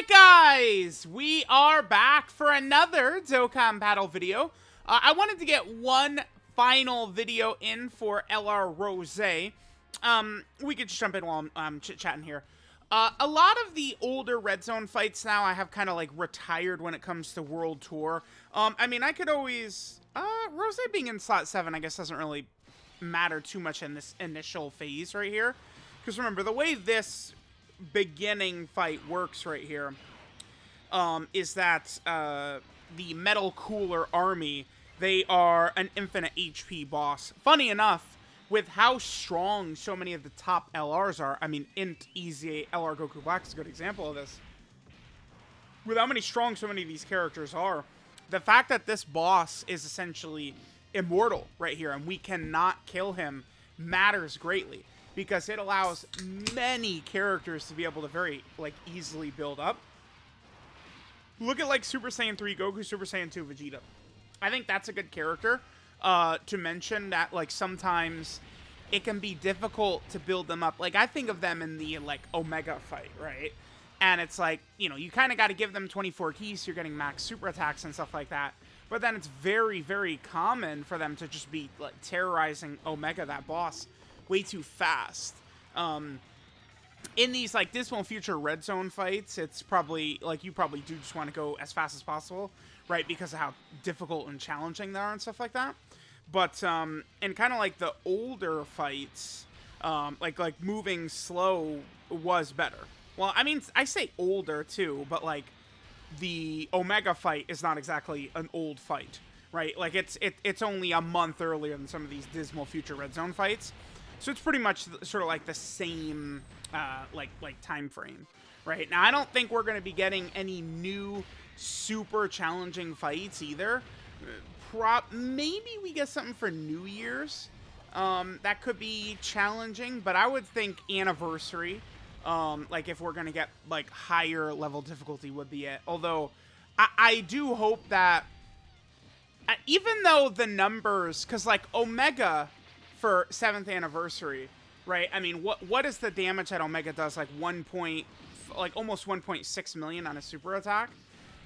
Alright guys, we are back for another Dokkan battle video. I wanted to get one final video in for LR Rosé. We could just jump in while I'm chit-chatting here. A lot of the older Red Zone fights now I have kind of like retired when it comes to World Tour. I mean, I could always... Rosé being in slot 7 I guess doesn't really matter too much in this initial phase right here. Because remember, the way this beginning fight works right here is that the Metal Cooler Army, they are an infinite HP boss. Funny enough, with how strong so many of the top LRs are, I mean, INT, EZA, LR Goku Black is a good example of this. With how strong so many of these characters are, the fact that this boss is essentially immortal right here, and we cannot kill him, matters greatly. Because it allows many characters to be able to very, like, easily build up. Look at, like, Super Saiyan 3 Goku, Super Saiyan 2 Vegeta. I think that's a good character to mention that, like, sometimes it can be difficult to build them up. Like, I think of them in the, like, Omega fight, right? And it's like, you know, you kind of got to give them 24 keys, so you're getting max super attacks and stuff like that. But then it's very, very common for them to just be, like, terrorizing Omega, that boss, way too fast. In these, like, Dismal Future Red Zone fights, it's probably, like, you probably do just want to go as fast as possible, right? Because of how difficult and challenging they are and stuff like that. But, in kind of, like, the older fights, like, moving slow was better. Well, I mean, I say older, too, but, like, the Omega fight is not exactly an old fight, right? Like, it's only a month earlier than some of these Dismal Future Red Zone fights. So it's pretty much sort of like the same, like time frame, right? Now, I don't think we're going to be getting any new super challenging fights either. Maybe we get something for New Year's that could be challenging, but I would think Anniversary, like if we're going to get like higher level difficulty would be it. Although I do hope that even though the numbers, because like Omega for 7th anniversary, right? I mean, what is the damage that Omega does? Like almost 1.6 million on a super attack,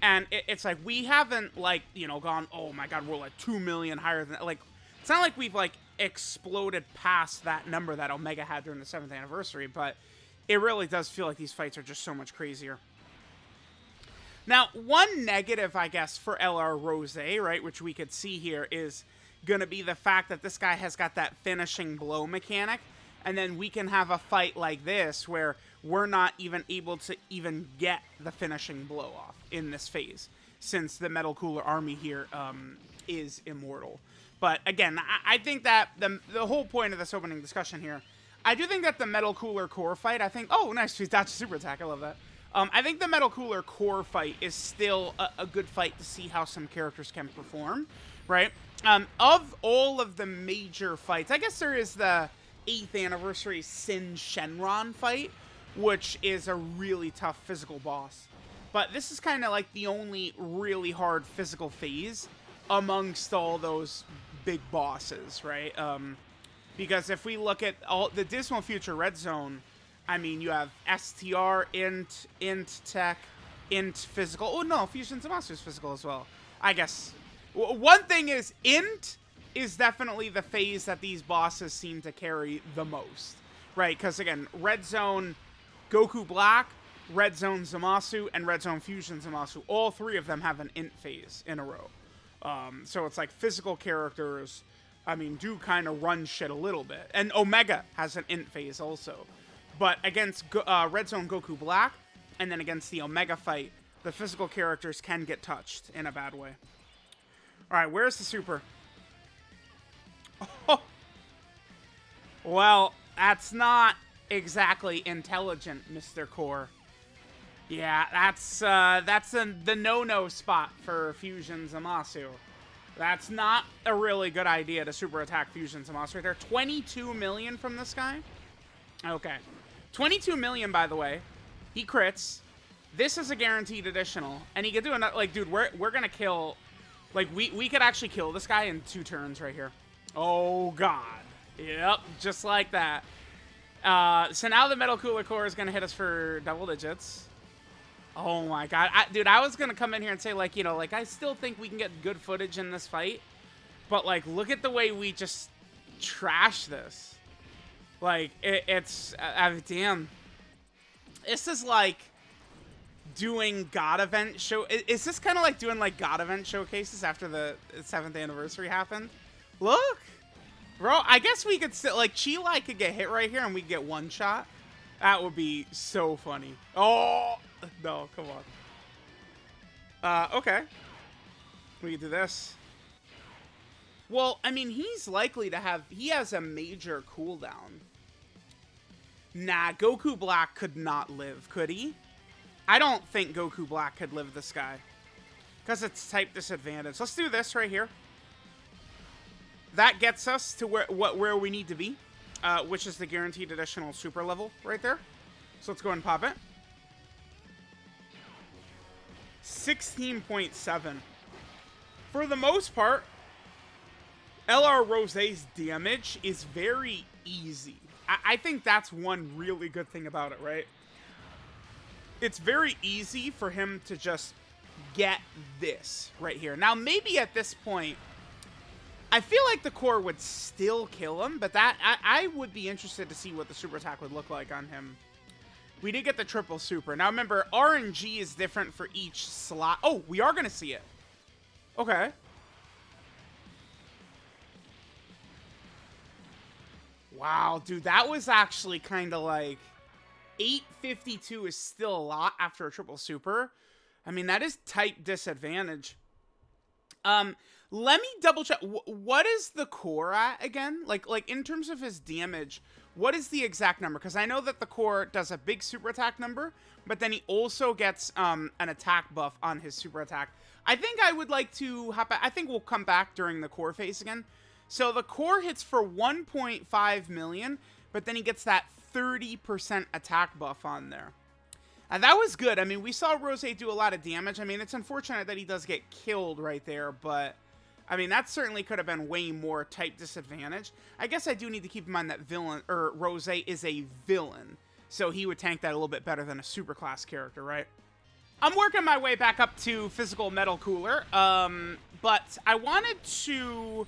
and it's like we haven't like, you know, gone, oh my god, we're like 2 million higher than, like, it's not like we've like exploded past that number that Omega had during the 7th anniversary, but it really does feel like these fights are just so much crazier. Now, one negative, I guess, for LR Rosé, right, which we could see here, is going to be the fact that this guy has got that finishing blow mechanic, and then we can have a fight like this where we're not even able to even get the finishing blow off in this phase, since the Metal Cooler Army here is immortal. But again, I think that the whole point of this opening discussion here, I do think that the Metal Cooler core fight, I think, oh nice, she's dodged a super attack, I love that. I think the Metal Cooler core fight is still a good fight to see how some characters can perform, right? Of all of the major fights, I guess there is the 8th anniversary Sin Shenron fight, which is a really tough physical boss. But this is kind of like the only really hard physical phase amongst all those big bosses, right? Because if we look at all the Dismal Future Red Zone, I mean, you have STR, INT Tech, INT Physical. Oh no, Fusion Zamasu is physical as well. I guess. One thing is, INT is definitely the phase that these bosses seem to carry the most, right? Because again, Red Zone Goku Black, Red Zone Zamasu, and Red Zone Fusion Zamasu, all three of them have an INT phase in a row. So it's like physical characters, I mean, do kind of run shit a little bit. And Omega has an INT phase also. But against Red Zone Goku Black, and then against the Omega fight, the physical characters can get touched in a bad way. Alright, where's the super? Oh. Well, that's not exactly intelligent, Mr. Core. Yeah, that's the no-no spot for Fusion Zamasu. That's not a really good idea to super attack Fusion Zamasu right there. 22 million from this guy? Okay. 22 million, by the way. He crits. This is a guaranteed additional. And he could do another, like, dude, we're gonna kill... Like, we could actually kill this guy in 2 turns right here. Oh, God. Yep, just like that. So now the Metal Cooler Core is going to hit us for double digits. Oh my god. Dude, I was gonna come in here and say, like, you know, like, I still think we can get good footage in this fight. But, like, look at the way we just trash this. Like, it's... damn. This is like doing God event show... Is this kind of like doing, like, God event showcases after the 7th anniversary happened? Look! Bro, I guess we could still... Like, Chi-Lai could get hit right here and we'd get one shot. That would be so funny. Oh! No, come on. Okay. We can do this. Well, I mean, he's likely to have... He has a major cooldown. Nah, Goku Black could not live, could he? I don't think Goku Black could live this guy. Because it's type disadvantage. Let's do this right here. That gets us to where we need to be. Which is the guaranteed additional super level right there. So let's go ahead and pop it. 16.7. For the most part, LR Rosé's damage is very easy. I think that's one really good thing about it, right? It's very easy for him to just get this right here. Now, maybe at this point, I feel like the core would still kill him, but that I would be interested to see what the super attack would look like on him. We did get the triple super. Now remember, RNG is different for each slot. Oh, we are going to see it. Okay. Wow, dude, that was actually kind of like... 852 is still a lot after a triple super. I mean, that is type disadvantage. Let me double check. What is the core at again? Like in terms of his damage, what is the exact number? Because I know that the core does a big super attack number, but then he also gets an attack buff on his super attack. I think I would like to hop back. I think we'll come back during the core phase again. So the core hits for 1.5 million, but then he gets that 30% attack buff on there. That was good. I mean, we saw Rosé do a lot of damage. I mean, it's unfortunate that he does get killed right there, but I mean, that certainly could have been way more type disadvantage. I guess I do need to keep in mind that Rosé is a villain, so he would tank that a little bit better than a superclass character, right? I'm working my way back up to physical metal cooler, but I wanted to...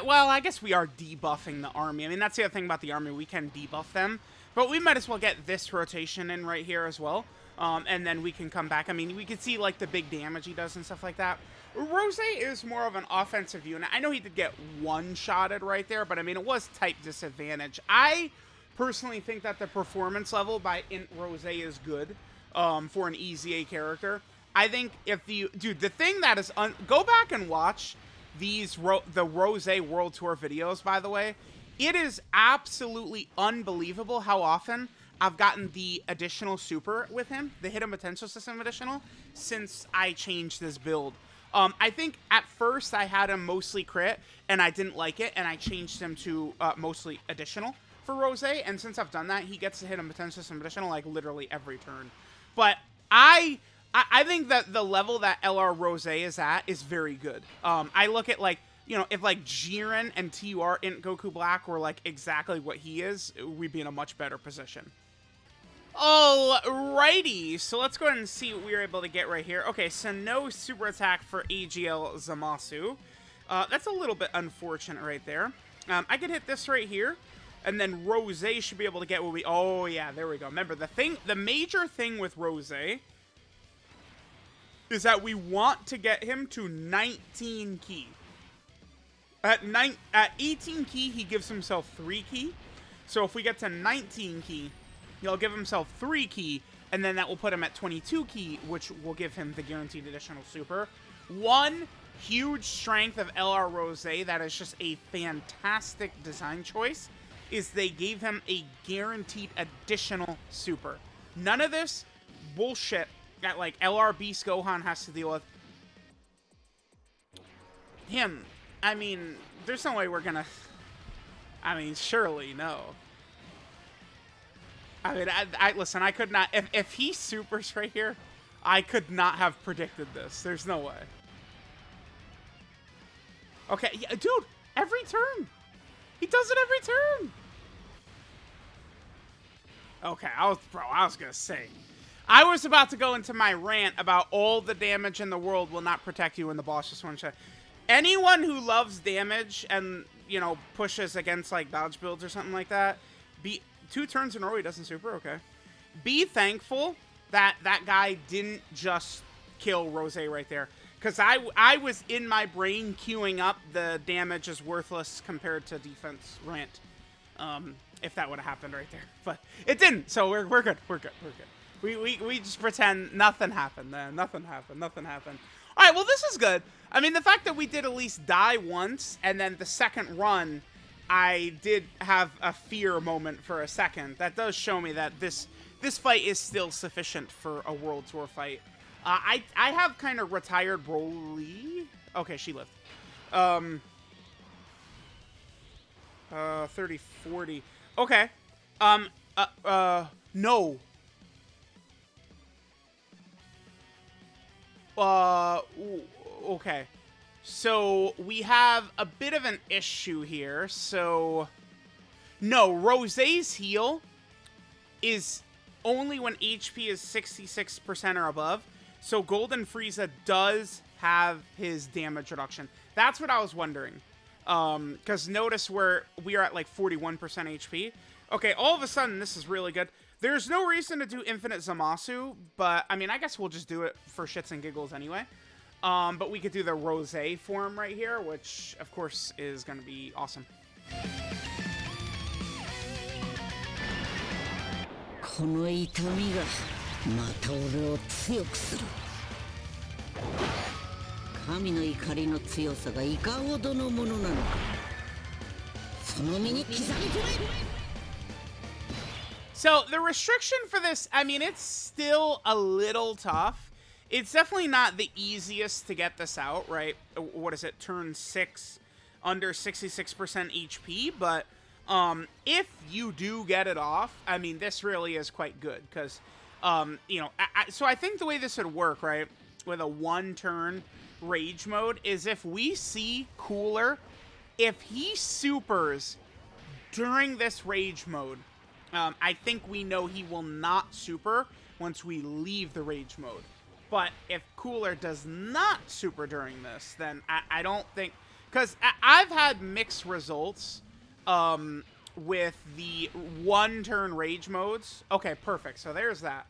well, I guess we are debuffing the army. I mean, that's the other thing about the army. We can debuff them. But we might as well get this rotation in right here as well. And then we can come back. I mean, we can see, like, the big damage he does and stuff like that. Rosé is more of an offensive unit. I know he did get one-shotted right there, but, I mean, it was type disadvantage. I personally think that the performance level by INT Rosé is good for an EZA character. I think if the... Dude, the thing that is... Go back and watch the Rosé World Tour videos, by the way. It is absolutely unbelievable how often I've gotten the additional super with him, the Hidden Potential System additional, since I changed this build. I think at first I had him mostly crit, and I didn't like it, and I changed him to mostly additional for Rosé, and since I've done that, he gets the Hidden Potential System additional, like, literally every turn. But I think that the level that LR Rosé is at is very good. I look at, like, you know, if, like, Jiren and TUR in Goku Black were, like, exactly what he is, we'd be in a much better position. Alrighty, so let's go ahead and see what we were able to get right here. Okay, so no super attack for AGL Zamasu. That's a little bit unfortunate right there. I could hit this right here, and then Rosé should be able to get what we... Oh, yeah, there we go. Remember, the major thing with Rosé is that we want to get him to 19 ki. At 18 ki, he gives himself 3 ki. So if we get to 19 ki, he'll give himself 3 ki, and then that will put him at 22 ki, which will give him the guaranteed additional super. One huge strength of LR Rosé that is just a fantastic design choice is they gave him a guaranteed additional super. None of this bullshit that, like, LR Beast Gohan has to deal with. Him. I mean, there's no way we're gonna... I mean, surely, no. I mean, listen, I could not... If he supers right here, I could not have predicted this. There's no way. Okay, yeah, dude, every turn. He does it every turn. Okay, I was gonna say. I was about to go into my rant about all the damage in the world will not protect you when the boss just one-shot. Anyone who loves damage and, you know, pushes against, like, dodge builds or something like that, 2 turns in a row he doesn't super, okay. Be thankful that that guy didn't just kill Rosé right there. Because I was in my brain queuing up the damage is worthless compared to defense rant. If that would have happened right there. But it didn't, so we're good. We're good. We're good. We just pretend nothing happened then. Nothing happened. Alright, well this is good. I mean, the fact that we did at least die once, and then the second run, I did have a fear moment for a second. That does show me that this fight is still sufficient for a World Tour fight. I have kind of retired Broly. Okay, she lived. 30, 40. Okay. No. Okay. So, we have a bit of an issue here. So, no, Rosé's heal is only when HP is 66% or above. So, Golden Frieza does have his damage reduction. That's what I was wondering. Because notice where we are at like 41% HP. Okay, all of a sudden, this is really good. There's no reason to do Infinite Zamasu, but, I mean, I guess we'll just do it for shits and giggles anyway. But we could do the Rosé form right here, which, of course, is going to be awesome. この痛みがまた俺を強くする。神の怒りの強さがいかほどのものなのか。その身に刻み込め。 So, the restriction for this, I mean, it's still a little tough. It's definitely not the easiest to get this out, right? What is it? Turn 6 under 66% HP, but if you do get it off, I mean, this really is quite good, because, you know, so I think the way this would work, right, with a 1-turn rage mode, is if we see Cooler, if he supers during this rage mode, I think we know he will not super once we leave the rage mode. But if Cooler does not super during this, then I don't think... Because I've had mixed results with the 1-turn rage modes. Okay, perfect. So there's that.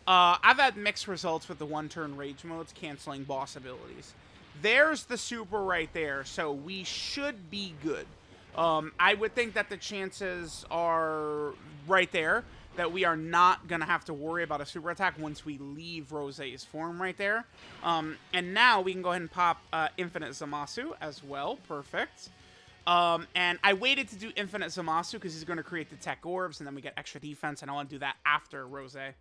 I've had mixed results with the 1-turn rage modes canceling boss abilities. There's the super right there, so we should be good. I would think that the chances are right there that we are not going to have to worry about a super attack once we leave Rosé's form right there. And now we can go ahead and pop Infinite Zamasu as well. Perfect. And I waited to do Infinite Zamasu because he's going to create the Tech Orbs, and then we get extra defense, and I want to do that after Rosé.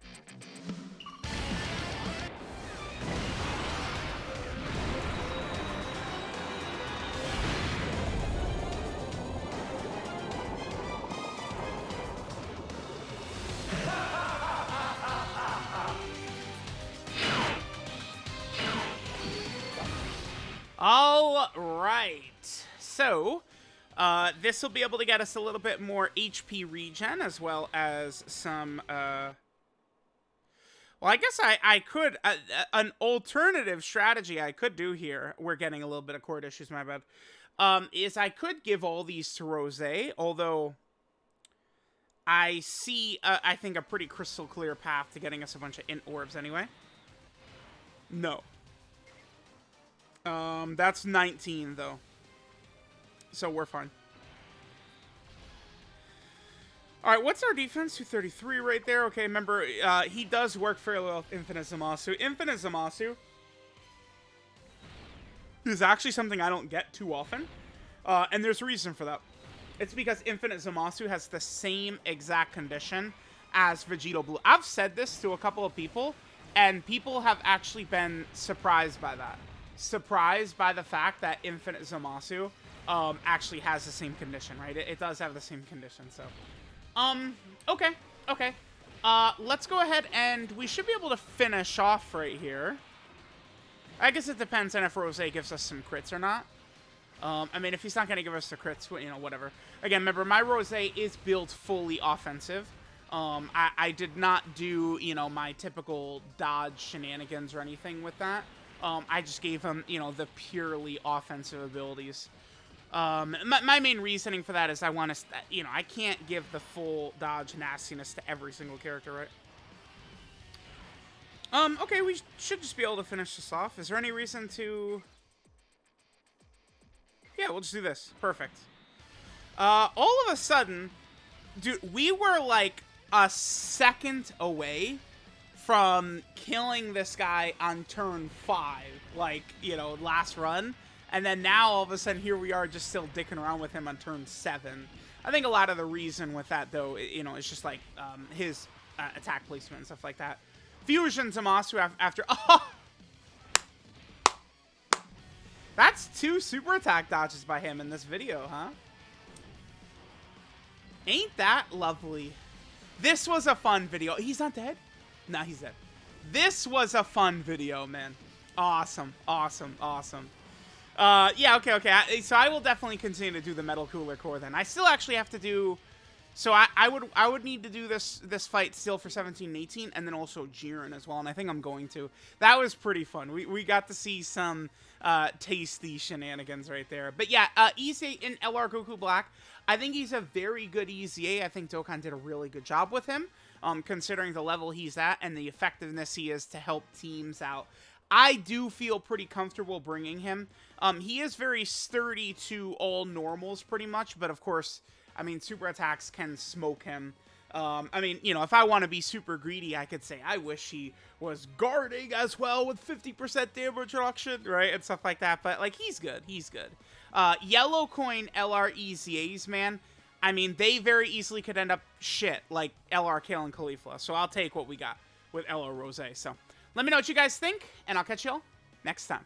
All right, so this will be able to get us a little bit more HP regen, as well as some, well, I guess I could, an alternative strategy I could do here, we're getting a little bit of cord issues, my bad, is I could give all these to Rosé, although I see, I think, a pretty crystal clear path to getting us a bunch of int orbs anyway. No. That's 19, though. So we're fine. Alright, what's our defense? 233 right there. Okay, remember, he does work fairly well with Infinite Zamasu. Infinite Zamasu is actually something I don't get too often. And there's a reason for that. It's because Infinite Zamasu has the same exact condition as Vegito Blue. I've said this to a couple of people, and people have actually been surprised by that. Surprised by the fact that Infinite Zamasu actually has the same condition, right? It does have the same condition, so. Okay. Let's go ahead and we should be able to finish off right here. I guess it depends on if Rosé gives us some crits or not. I mean, if he's not going to give us the crits, you know, whatever. Again, remember, my Rosé is built fully offensive. I did not do, you know, my typical dodge shenanigans or anything with that. I just gave him, you know, the purely offensive abilities. My main reasoning for that is I want to, you know, I can't give the full dodge nastiness to every single character, right? Okay, we should just be able to finish this off. Is there any reason to... Yeah, we'll just do this. Perfect. All of a sudden, dude, we were like a second away from killing this guy on turn 5, like, you know, last run. And then now, all of a sudden, here we are just still dicking around with him on turn 7. I think a lot of the reason with that, though, you know, is just like his attack placement and stuff like that. Fusion Zamasu after... Oh! That's 2 super attack dodges by him in this video, huh? Ain't that lovely? This was a fun video. He's not dead? Nah, he's dead. This was a fun video, man. Awesome, awesome, awesome. Yeah, okay. So I will definitely continue to do the Metal Cooler Core then. I still actually have to do... So I would need to do this fight still for 17 and 18, and then also Jiren as well, and I think I'm going to. That was pretty fun. We got to see some tasty shenanigans right there. But yeah, EZA in LR Goku Black, I think he's a very good EZA. I think Dokkan did a really good job with him, considering the level he's at and the effectiveness he is to help teams out. I do feel pretty comfortable bringing him. He is very sturdy to all normals pretty much, but of course... I mean, super attacks can smoke him. I mean, you know, if I want to be super greedy, I could say, I wish he was guarding as well with 50% damage reduction, right? And stuff like that. But, like, he's good. He's good. Yellow coin LR EZAs, man. I mean, they very easily could end up shit like LR Kale and Caulifla. So I'll take what we got with LR Rosé. So let me know what you guys think, and I'll catch y'all next time.